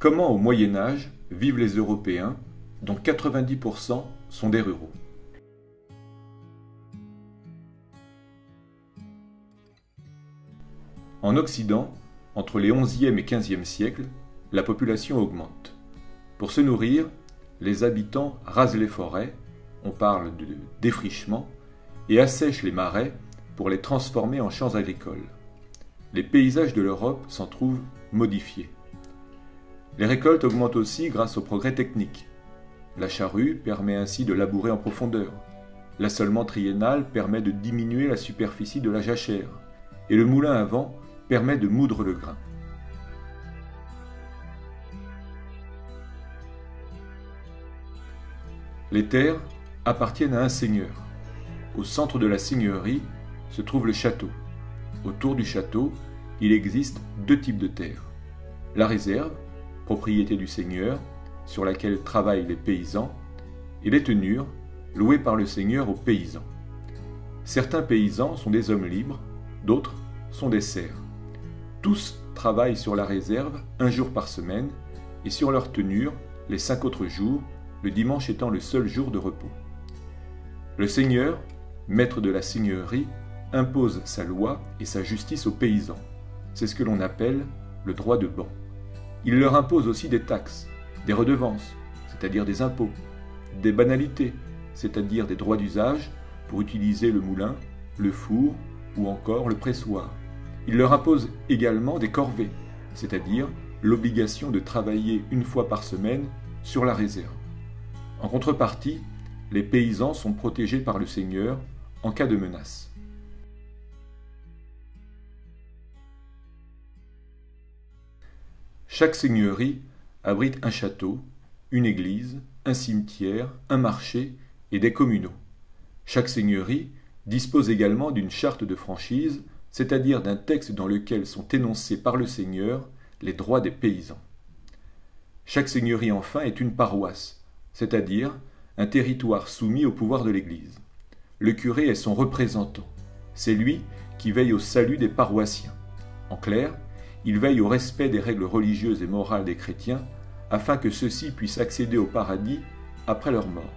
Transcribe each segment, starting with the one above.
Comment au Moyen Âge vivent les Européens, dont 90% sont des ruraux? En Occident, entre les XIe et XVe siècles, la population augmente. Pour se nourrir, les habitants rasent les forêts, on parle de défrichement, et assèchent les marais pour les transformer en champs agricoles. Les paysages de l'Europe s'en trouvent modifiés. Les récoltes augmentent aussi grâce au progrès technique. La charrue permet ainsi de labourer en profondeur. L'assolement triennal permet de diminuer la superficie de la jachère. Et le moulin à vent permet de moudre le grain. Les terres appartiennent à un seigneur. Au centre de la seigneurie se trouve le château. Autour du château, il existe deux types de terres. La réserve, propriété du seigneur, sur laquelle travaillent les paysans, et les tenures, louées par le seigneur aux paysans. Certains paysans sont des hommes libres, d'autres sont des serfs. Tous travaillent sur la réserve un jour par semaine et sur leur tenure les 5 autres jours, le dimanche étant le seul jour de repos. Le seigneur, maître de la seigneurie, impose sa loi et sa justice aux paysans. C'est ce que l'on appelle le droit de ban. Il leur impose aussi des taxes, des redevances, c'est-à-dire des impôts, des banalités, c'est-à-dire des droits d'usage pour utiliser le moulin, le four ou encore le pressoir. Il leur impose également des corvées, c'est-à-dire l'obligation de travailler une fois par semaine sur la réserve. En contrepartie, les paysans sont protégés par le seigneur en cas de menace. Chaque seigneurie abrite un château, une église, un cimetière, un marché et des communaux. Chaque seigneurie dispose également d'une charte de franchise, c'est-à-dire d'un texte dans lequel sont énoncés par le seigneur les droits des paysans. Chaque seigneurie enfin est une paroisse, c'est-à-dire un territoire soumis au pouvoir de l'Église. Le curé est son représentant. C'est lui qui veille au salut des paroissiens. En clair, il veille au respect des règles religieuses et morales des chrétiens afin que ceux-ci puissent accéder au paradis après leur mort.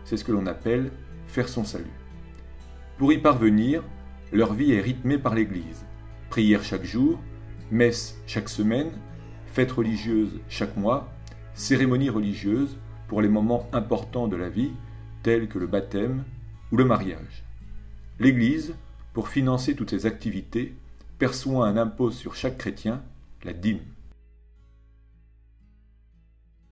C'est ce que l'on appelle faire son salut. Pour y parvenir, leur vie est rythmée par l'Église. Prières chaque jour, messe chaque semaine, fêtes religieuses chaque mois, cérémonies religieuses pour les moments importants de la vie, tels que le baptême ou le mariage. L'Église, pour financer toutes ces activités, perçoit un impôt sur chaque chrétien, la dîme.